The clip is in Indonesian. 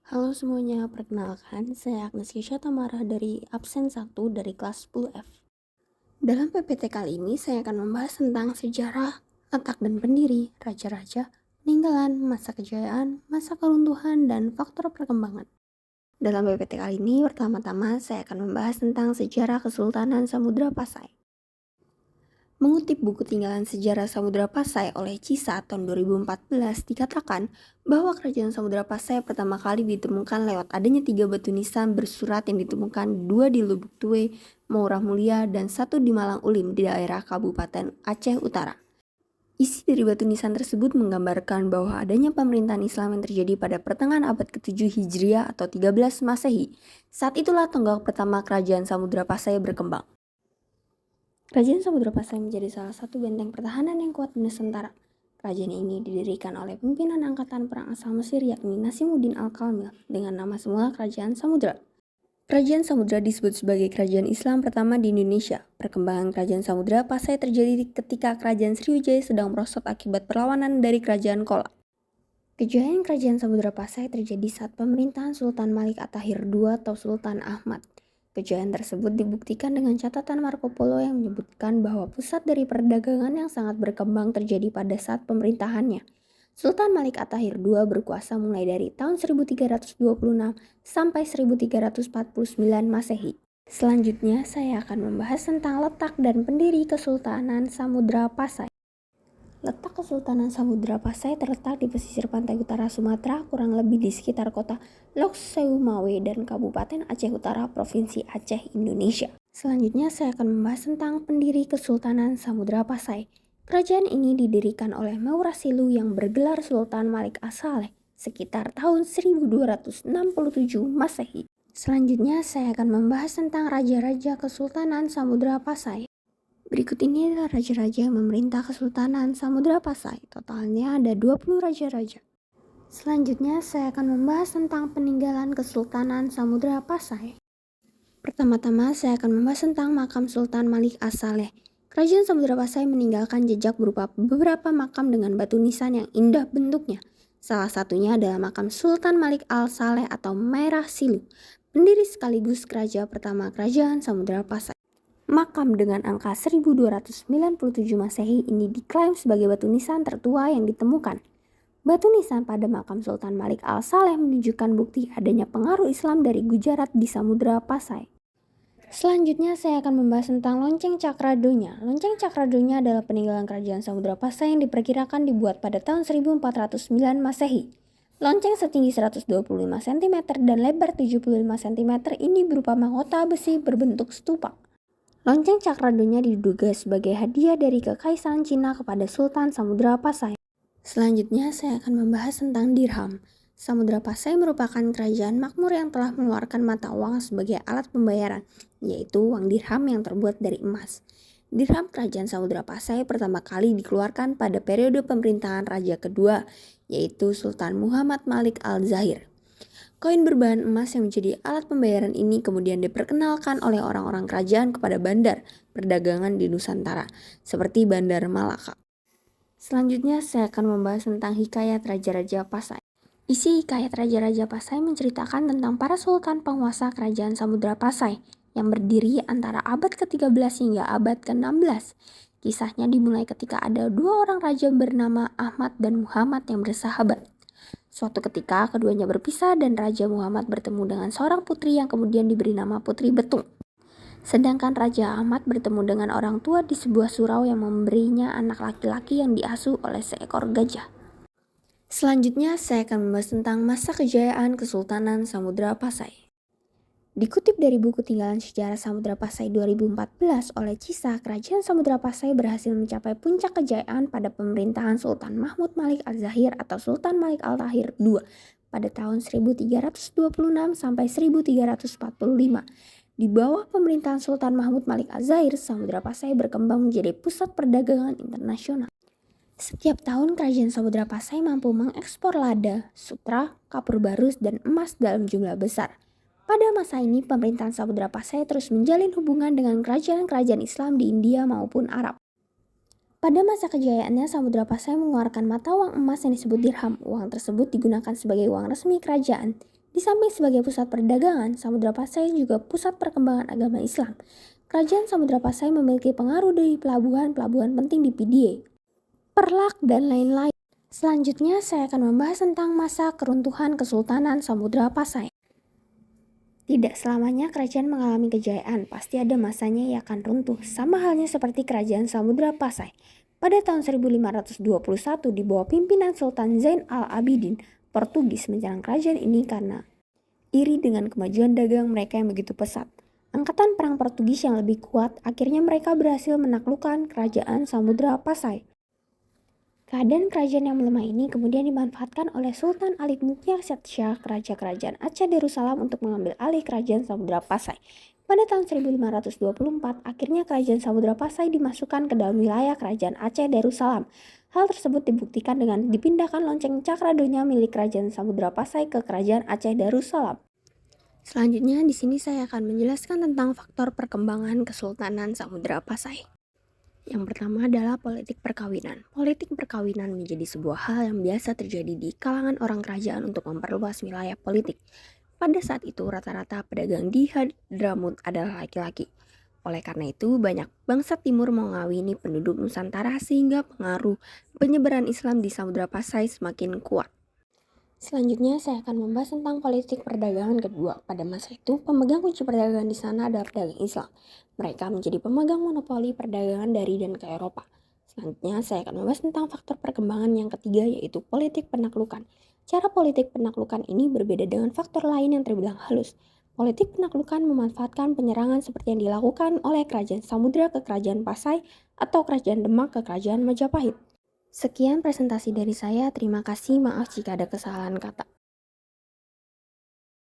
Halo semuanya, perkenalkan saya Agnes Kisha Tamara dari absen 1 dari kelas 10F. Dalam PPT kali ini saya akan membahas tentang sejarah, letak dan pendiri, raja-raja, peninggalan, masa kejayaan, masa keruntuhan, dan faktor perkembangan. Dalam PPT kali ini pertama-tama saya akan membahas tentang sejarah Kesultanan Samudra Pasai. Mengutip buku Tinggalan Sejarah Samudra Pasai oleh Cisa tahun 2014 dikatakan bahwa kerajaan Samudra Pasai pertama kali ditemukan lewat adanya 3 batu nisan bersurat yang ditemukan 2 di Lubuk Tue, Maurah Mulia, dan 1 di Malang Ulim di daerah Kabupaten Aceh Utara. Isi dari batu nisan tersebut menggambarkan bahwa adanya pemerintahan Islam yang terjadi pada pertengahan abad ke-7 Hijriah atau 13 Masehi. Saat itulah tonggak pertama kerajaan Samudra Pasai berkembang. Kerajaan Samudra Pasai menjadi salah satu benteng pertahanan yang kuat di Nusantara. Kerajaan ini didirikan oleh pimpinan angkatan perang asal Mesir yakni Nasimuddin Al-Kamil dengan nama semula Kerajaan Samudra. Kerajaan Samudra disebut sebagai kerajaan Islam pertama di Indonesia. Perkembangan Kerajaan Samudra Pasai terjadi ketika Kerajaan Sriwijaya sedang merosot akibat perlawanan dari Kerajaan Kolak. Kejayaan Kerajaan Samudra Pasai terjadi saat pemerintahan Sultan Malik At-Tahir II atau Sultan Ahmad. Kejayaan tersebut dibuktikan dengan catatan Marco Polo yang menyebutkan bahwa pusat dari perdagangan yang sangat berkembang terjadi pada saat pemerintahannya. Sultan Malik At-Tahir II berkuasa mulai dari tahun 1326 sampai 1349 Masehi. Selanjutnya saya akan membahas tentang letak dan pendiri Kesultanan Samudra Pasai. Letak Kesultanan Samudra Pasai terletak di pesisir pantai utara Sumatera, kurang lebih di sekitar kota Lok Seumawe dan Kabupaten Aceh Utara, Provinsi Aceh, Indonesia. Selanjutnya saya akan membahas tentang pendiri Kesultanan Samudra Pasai. Kerajaan ini didirikan oleh Maurasilu yang bergelar Sultan Malik As-Saleh sekitar tahun 1267 Masehi. Selanjutnya saya akan membahas tentang raja-raja Kesultanan Samudra Pasai. Berikut ini adalah raja-raja yang memerintah Kesultanan Samudra Pasai. Totalnya ada 20 raja-raja. Selanjutnya saya akan membahas tentang peninggalan Kesultanan Samudra Pasai. Pertama-tama saya akan membahas tentang makam Sultan Malik As-Saleh. Kerajaan Samudra Pasai meninggalkan jejak berupa beberapa makam dengan batu nisan yang indah bentuknya. Salah satunya adalah makam Sultan Malik Al-Saleh atau Merah Silu, pendiri sekaligus raja pertama Kerajaan Samudra Pasai. Makam dengan angka 1297 Masehi ini diklaim sebagai batu nisan tertua yang ditemukan. Batu nisan pada makam Sultan Malik Al-Saleh menunjukkan bukti adanya pengaruh Islam dari Gujarat di Samudra Pasai. Selanjutnya saya akan membahas tentang lonceng Cakradonya. Lonceng Cakradonya adalah peninggalan kerajaan Samudra Pasai yang diperkirakan dibuat pada tahun 1409 Masehi. Lonceng setinggi 125 cm dan lebar 75 cm ini berupa mahkota besi berbentuk stupa. Lonceng Cakradonya diduga sebagai hadiah dari Kekaisaran Cina kepada Sultan Samudra Pasai. Selanjutnya saya akan membahas tentang dirham. Samudra Pasai merupakan kerajaan makmur yang telah mengeluarkan mata uang sebagai alat pembayaran, yaitu uang dirham yang terbuat dari emas. Dirham kerajaan Samudra Pasai pertama kali dikeluarkan pada periode pemerintahan raja kedua, yaitu Sultan Muhammad Malik Al-Zahir. Koin berbahan emas yang menjadi alat pembayaran ini kemudian diperkenalkan oleh orang-orang kerajaan kepada bandar perdagangan di Nusantara, seperti Bandar Malaka. Selanjutnya saya akan membahas tentang hikayat Raja-Raja Pasai. Isi hikayat Raja-Raja Pasai menceritakan tentang para sultan penguasa kerajaan Samudra Pasai yang berdiri antara abad ke-13 hingga abad ke-16. Kisahnya dimulai ketika ada dua orang raja bernama Ahmad dan Muhammad yang bersahabat. Suatu ketika keduanya berpisah dan Raja Muhammad bertemu dengan seorang putri yang kemudian diberi nama Putri Betung. Sedangkan Raja Ahmad bertemu dengan orang tua di sebuah surau yang memberinya anak laki-laki yang diasuh oleh seekor gajah. Selanjutnya saya akan membahas tentang masa kejayaan Kesultanan Samudra Pasai. Dikutip dari buku Tinggalan Sejarah Samudra Pasai 2014 oleh Cisa, Kerajaan Samudra Pasai berhasil mencapai puncak kejayaan pada pemerintahan Sultan Mahmud Malik Az-Zahir atau Sultan Malik Al-Tahir II pada tahun 1326 sampai 1345. Di bawah pemerintahan Sultan Mahmud Malik Az-Zahir, Samudra Pasai berkembang menjadi pusat perdagangan internasional. Setiap tahun Kerajaan Samudra Pasai mampu mengekspor lada, sutra, kapur barus, dan emas dalam jumlah besar. Pada masa ini, pemerintahan Samudra Pasai terus menjalin hubungan dengan kerajaan-kerajaan Islam di India maupun Arab. Pada masa kejayaannya, Samudra Pasai mengeluarkan mata uang emas yang disebut dirham. Uang tersebut digunakan sebagai uang resmi kerajaan. Di samping sebagai pusat perdagangan, Samudra Pasai juga pusat perkembangan agama Islam. Kerajaan Samudra Pasai memiliki pengaruh dari pelabuhan-pelabuhan penting di PDA, Perlak, dan lain-lain. Selanjutnya saya akan membahas tentang masa keruntuhan Kesultanan Samudra Pasai. Tidak selamanya kerajaan mengalami kejayaan, pasti ada masanya ia akan runtuh, sama halnya seperti kerajaan Samudra Pasai. Pada tahun 1521 di bawah pimpinan Sultan Zain al-Abidin, Portugis menyerang kerajaan ini karena iri dengan kemajuan dagang mereka yang begitu pesat. Angkatan perang Portugis yang lebih kuat, akhirnya mereka berhasil menaklukkan kerajaan Samudra Pasai. Keadaan kerajaan yang melemah ini kemudian dimanfaatkan oleh Sultan Ali Muqtasid Shah, Raja Kerajaan Aceh Darussalam, untuk mengambil alih kerajaan Samudra Pasai. Pada tahun 1524, akhirnya kerajaan Samudra Pasai dimasukkan ke dalam wilayah kerajaan Aceh Darussalam. Hal tersebut dibuktikan dengan dipindahkan lonceng Cakradonya milik kerajaan Samudra Pasai ke kerajaan Aceh Darussalam. Selanjutnya di sini saya akan menjelaskan tentang faktor perkembangan Kesultanan Samudra Pasai. Yang pertama adalah politik perkawinan. Politik perkawinan menjadi sebuah hal yang biasa terjadi di kalangan orang kerajaan untuk memperluas wilayah politik. Pada saat itu rata-rata pedagang di Hadramut adalah laki-laki. Oleh karena itu banyak bangsa timur mengawini penduduk Nusantara sehingga pengaruh penyebaran Islam di Samudra Pasai semakin kuat. Selanjutnya saya akan membahas tentang politik perdagangan kedua. Pada masa itu, pemegang kunci perdagangan di sana adalah pedagang Islam. Mereka menjadi pemegang monopoli perdagangan dari dan ke Eropa. Selanjutnya saya akan membahas tentang faktor perkembangan yang ketiga, yaitu politik penaklukan. Cara politik penaklukan ini berbeda dengan faktor lain yang terbilang halus. Politik penaklukan memanfaatkan penyerangan seperti yang dilakukan oleh kerajaan Samudra ke kerajaan Pasai atau kerajaan Demak ke kerajaan Majapahit. Sekian presentasi dari saya, terima kasih, maaf jika ada kesalahan kata.